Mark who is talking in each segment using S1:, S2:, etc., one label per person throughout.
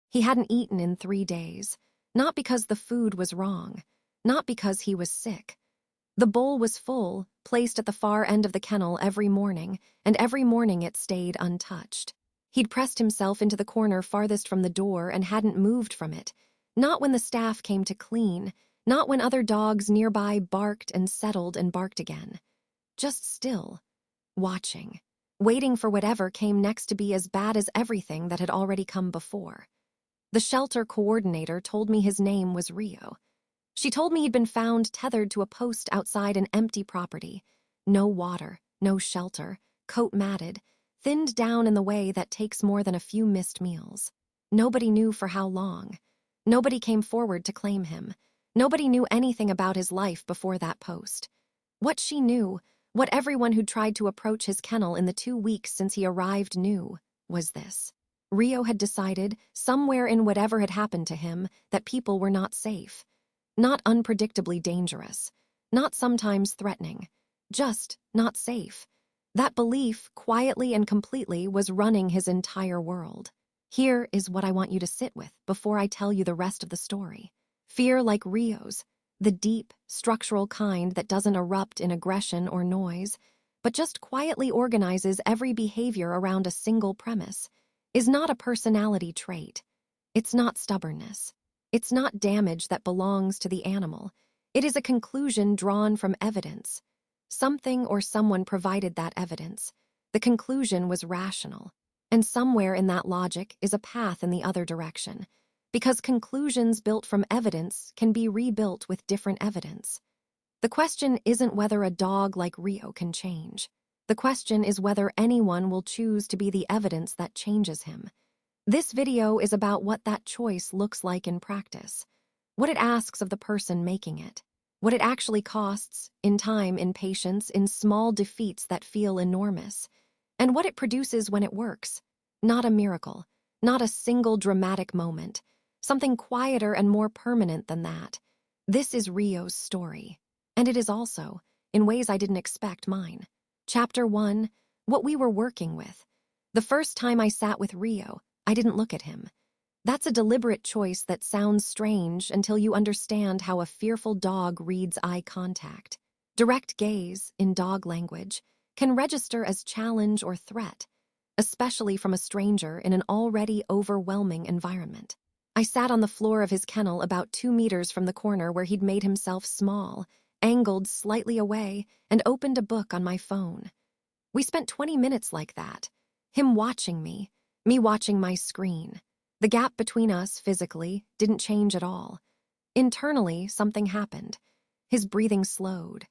S1: He hadn't eaten in 3 days, not because the food was wrong, not because he was sick. The bowl was full, placed at the far end of the kennel every morning, and every morning it stayed untouched. He'd pressed himself into the corner farthest from the door and hadn't moved from it, not when the staff came to clean, not when other dogs nearby barked and settled and barked again. Just still, watching, waiting for whatever came next to be as bad as everything that had already come before. The shelter coordinator told me his name was Rio. She told me he'd been found tethered to a post outside an empty property. No water, no shelter, coat matted, thinned down in the way that takes more than a few missed meals. Nobody knew for how long. Nobody came forward to claim him. Nobody knew anything about his life before that post. What she knew, what everyone who'd tried to approach his kennel in the 2 weeks since he arrived knew, was this. Rio had decided, somewhere in whatever had happened to him, that people were not safe. Not unpredictably dangerous. Not sometimes threatening. Just not safe. That belief, quietly and completely, was running his entire world. Here is what I want you to sit with before I tell you the rest of the story. Fear like Rio's, the deep, structural kind that doesn't erupt in aggression or noise, but just quietly organizes every behavior around a single premise, is not a personality trait. It's not stubbornness. It's not damage that belongs to the animal. It is a conclusion drawn from evidence. Something or someone provided that evidence. The conclusion was rational. And somewhere in that logic is a path in the other direction. Because conclusions built from evidence can be rebuilt with different evidence. The question isn't whether a dog like Rio can change. The question is whether anyone will choose to be the evidence that changes him. This video is about what that choice looks like in practice, what it asks of the person making it, what it actually costs, in time, in patience, in small defeats that feel enormous, and what it produces when it works. Not a miracle, not a single dramatic moment, something quieter and more permanent than that. This is Rio's story, and it is also, in ways I didn't expect, mine. Chapter 1, what we were working with. The first time I sat with Rio, I didn't look at him. That's a deliberate choice that sounds strange until you understand how a fearful dog reads eye contact. Direct gaze, in dog language, can register as challenge or threat, especially from a stranger in an already overwhelming environment. I sat on the floor of his kennel about 2 meters from the corner where he'd made himself small, angled slightly away, and opened a book on my phone. We spent 20 minutes like that, him watching me watching my screen. The gap between us, physically, didn't change at all. Internally, something happened. His breathing slowed.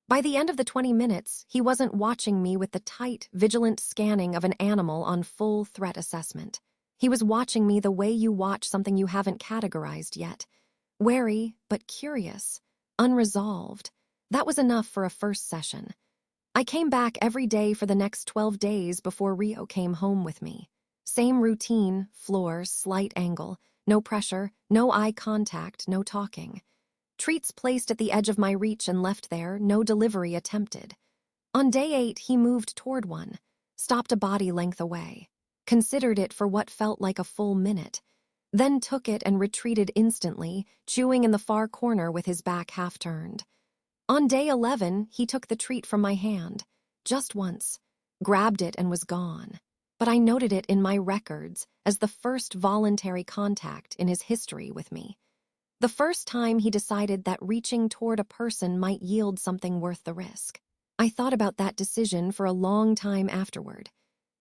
S1: By the end of the 20 minutes, he wasn't watching me with the tight, vigilant scanning of an animal on full threat assessment. He was watching me the way you watch something you haven't categorized yet. Wary, but curious. Unresolved. That was enough for a first session. I came back every day for the next 12 days before Rio came home with me. Same routine, floor, slight angle, no pressure, no eye contact, no talking. Treats placed at the edge of my reach and left there, no delivery attempted. On day 8, he moved toward one, stopped a body length away, considered it for what felt like a full minute, then took it and retreated instantly, chewing in the far corner with his back half-turned. On day 11, he took the treat from my hand, just once, grabbed it and was gone. But I noted it in my records as the first voluntary contact in his history with me. The first time he decided that reaching toward a person might yield something worth the risk. I thought about that decision for a long time afterward.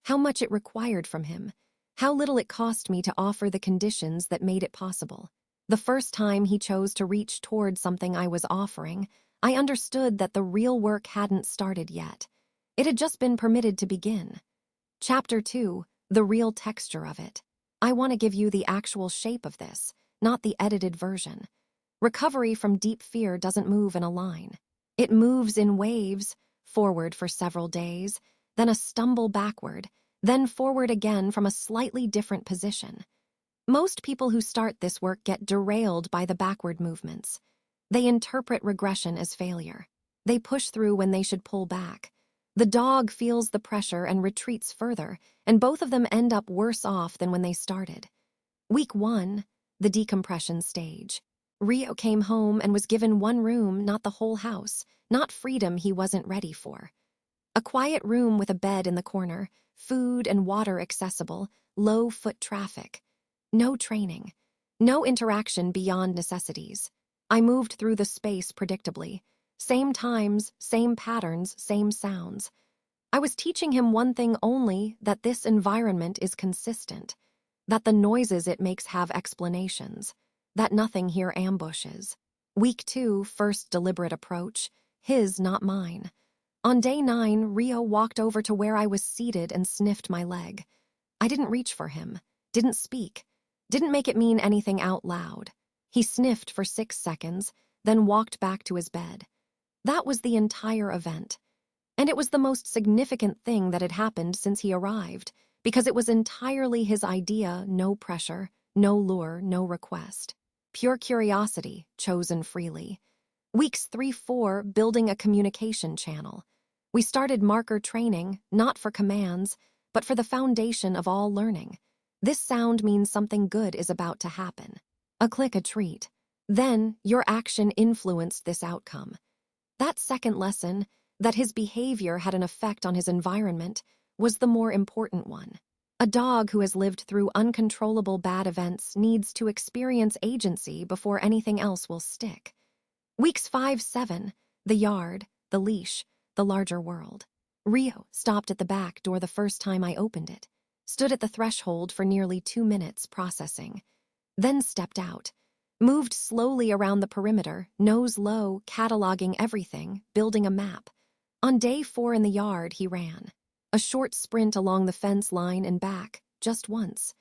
S1: How much it required from him. How little it cost me to offer the conditions that made it possible. The first time he chose to reach toward something I was offering, I understood that the real work hadn't started yet. It had just been permitted to begin. Chapter 2, the real texture of it. I want to give you the actual shape of this, not the edited version. Recovery from deep fear doesn't move in a line. It moves in waves, forward for several days, then a stumble backward, then forward again from a slightly different position. Most people who start this work get derailed by the backward movements. They interpret regression as failure. They push through when they should pull back. The dog feels the pressure and retreats further, and both of them end up worse off than when they started. Week 1, the decompression stage. Rio came home and was given one room, not the whole house, not freedom he wasn't ready for. A quiet room with a bed in the corner, food and water accessible, low foot traffic. No training. No interaction beyond necessities. I moved through the space predictably. Same times, same patterns, same sounds. I was teaching him one thing only, that this environment is consistent, that the noises it makes have explanations, that nothing here ambushes. Week 2, first deliberate approach, his, not mine. On day 9, Rio walked over to where I was seated and sniffed my leg. I didn't reach for him, didn't speak, didn't make it mean anything out loud. He sniffed for 6 seconds, then walked back to his bed. That was the entire event. And it was the most significant thing that had happened since he arrived, because it was entirely his idea, no pressure, no lure, no request. Pure curiosity, chosen freely. Weeks 3-4, building a communication channel. We started marker training, not for commands, but for the foundation of all learning. This sound means something good is about to happen. A click, a treat. Then, your action influenced this outcome. That second lesson, that his behavior had an effect on his environment, was the more important one. A dog who has lived through uncontrollable bad events needs to experience agency before anything else will stick. Weeks 5-7, the yard, the leash, the larger world. Rio stopped at the back door the first time I opened it, stood at the threshold for nearly 2 minutes processing, then stepped out, moved slowly around the perimeter, nose low, cataloging everything, building a map. On day 4 in the yard, he ran. A short sprint along the fence line and back, just once.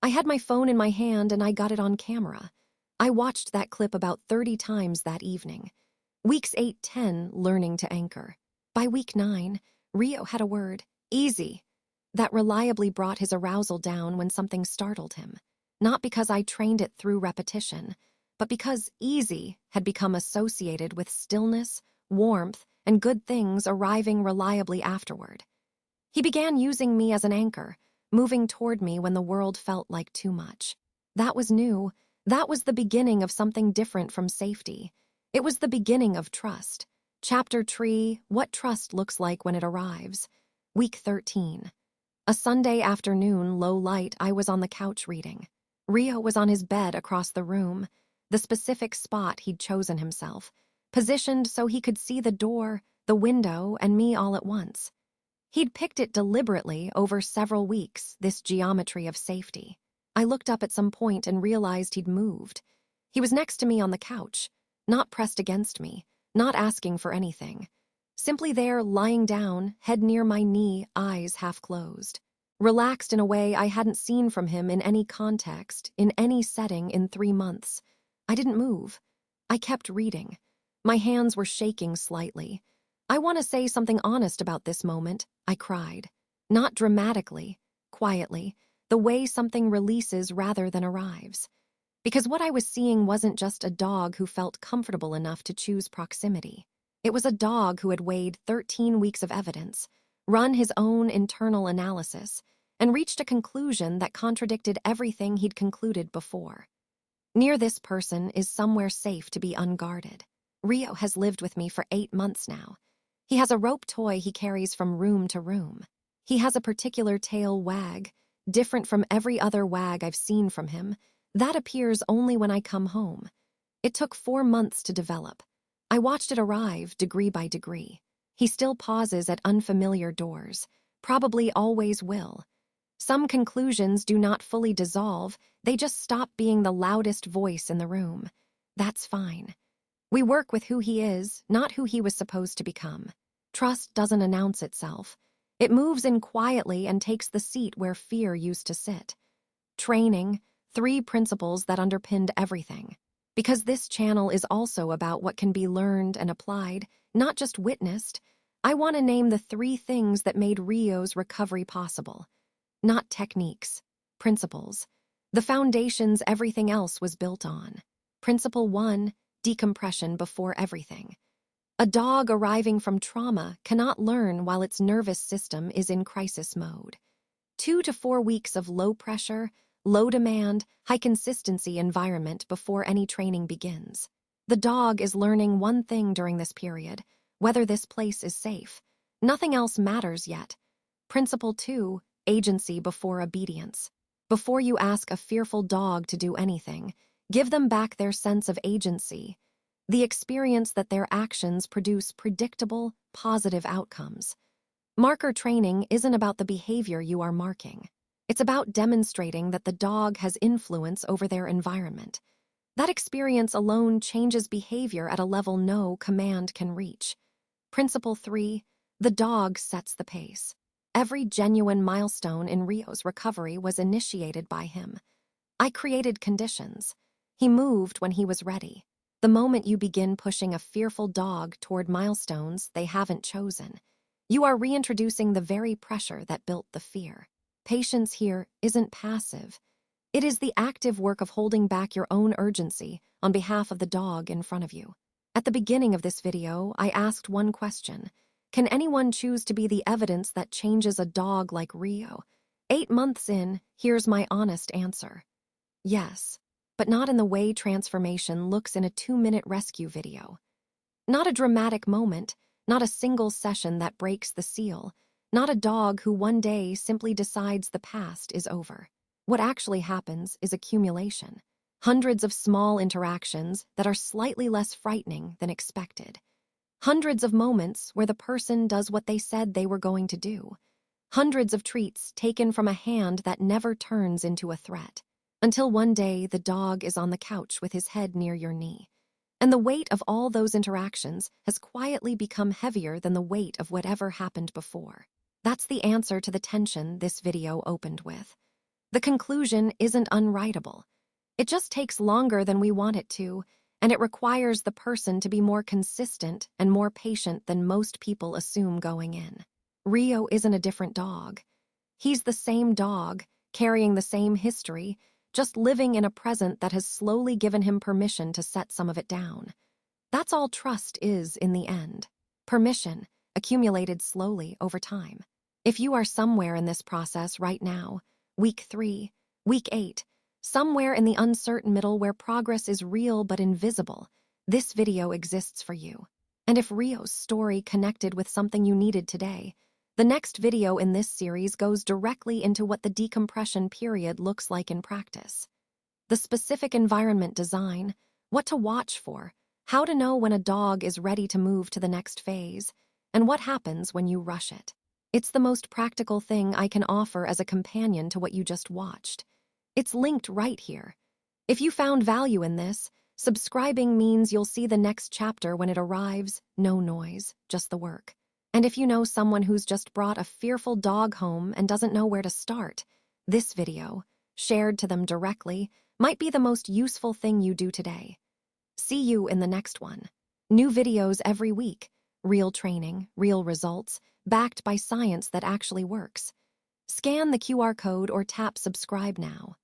S1: I had my phone in my hand and I got it on camera. I watched that clip about 30 times that evening. Weeks 8-10, learning to anchor. By week 9, Rio had a word, easy, that reliably brought his arousal down when something startled him. Not because I trained it through repetition, but because easy had become associated with stillness, warmth, and good things arriving reliably afterward. He began using me as an anchor, moving toward me when the world felt like too much. That was new. That was the beginning of something different from safety. It was the beginning of trust. Chapter 3, What Trust Looks Like When It Arrives. Week 13. A Sunday afternoon, low light, I was on the couch reading. Rio was on his bed across the room, the specific spot he'd chosen himself, positioned so he could see the door, the window, and me all at once. He'd picked it deliberately over several weeks, this geometry of safety. I looked up at some point and realized he'd moved. He was next to me on the couch, not pressed against me, not asking for anything. Simply there, lying down, head near my knee, eyes half closed. Relaxed in a way I hadn't seen from him in any context, in any setting in 3 months. I didn't move. I kept reading. My hands were shaking slightly. I want to say something honest about this moment, I cried. Not dramatically, quietly, the way something releases rather than arrives. Because what I was seeing wasn't just a dog who felt comfortable enough to choose proximity. It was a dog who had weighed 13 weeks of evidence, run his own internal analysis, and reached a conclusion that contradicted everything he'd concluded before. Near this person is somewhere safe to be unguarded. Rio has lived with me for 8 months now. He has a rope toy he carries from room to room. He has a particular tail wag, different from every other wag I've seen from him. That appears only when I come home. It took 4 months to develop. I watched it arrive degree by degree. He still pauses at unfamiliar doors, probably always will. Some conclusions do not fully dissolve, they just stop being the loudest voice in the room. That's fine. We work with who he is, not who he was supposed to become. Trust doesn't announce itself. It moves in quietly and takes the seat where fear used to sit. Training, 3 principles that underpinned everything. Because this channel is also about what can be learned and applied, not just witnessed, I want to name the 3 things that made Rio's recovery possible. Not techniques, principles. The foundations everything else was built on. Principle 1, decompression before everything. A dog arriving from trauma cannot learn while its nervous system is in crisis mode. 2 to 4 weeks of low pressure, low demand, high consistency environment before any training begins. The dog is learning one thing during this period, whether this place is safe. Nothing else matters yet. Principle 2, agency before obedience. Before you ask a fearful dog to do anything, give them back their sense of agency, the experience that their actions produce predictable, positive outcomes. Marker training isn't about the behavior you are marking. It's about demonstrating that the dog has influence over their environment. That experience alone changes behavior at a level no command can reach. Principle 3, the dog sets the pace. Every genuine milestone in Rio's recovery was initiated by him. I created conditions. He moved when he was ready. The moment you begin pushing a fearful dog toward milestones they haven't chosen, you are reintroducing the very pressure that built the fear. Patience here isn't passive. It is the active work of holding back your own urgency on behalf of the dog in front of you. At the beginning of this video, I asked one question. Can anyone choose to be the evidence that changes a dog like Rio? 8 months in, here's my honest answer. Yes, but not in the way transformation looks in a 2-minute rescue video. Not a dramatic moment, not a single session that breaks the seal, not a dog who one day simply decides the past is over. What actually happens is accumulation. Hundreds of small interactions that are slightly less frightening than expected. Hundreds of moments where the person does what they said they were going to do. Hundreds of treats taken from a hand that never turns into a threat. Until one day the dog is on the couch with his head near your knee. And the weight of all those interactions has quietly become heavier than the weight of whatever happened before. That's the answer to the tension this video opened with. The conclusion isn't unwritable. It just takes longer than we want it to, and it requires the person to be more consistent and more patient than most people assume going in. Rio isn't a different dog. He's the same dog, carrying the same history, just living in a present that has slowly given him permission to set some of it down. That's all trust is in the end. Permission, accumulated slowly over time. If you are somewhere in this process right now, week 3, week 8, somewhere in the uncertain middle where progress is real but invisible, this video exists for you. And if Rio's story connected with something you needed today, the next video in this series goes directly into what the decompression period looks like in practice. The specific environment design, what to watch for, how to know when a dog is ready to move to the next phase, and what happens when you rush it. It's the most practical thing I can offer as a companion to what you just watched. It's linked right here. If you found value in this, subscribing means you'll see the next chapter when it arrives, no noise, just the work. And if you know someone who's just brought a fearful dog home and doesn't know where to start, this video, shared to them directly, might be the most useful thing you do today. See you in the next one. New videos every week, real training, real results, backed by science that actually works. Scan the QR code or tap subscribe now.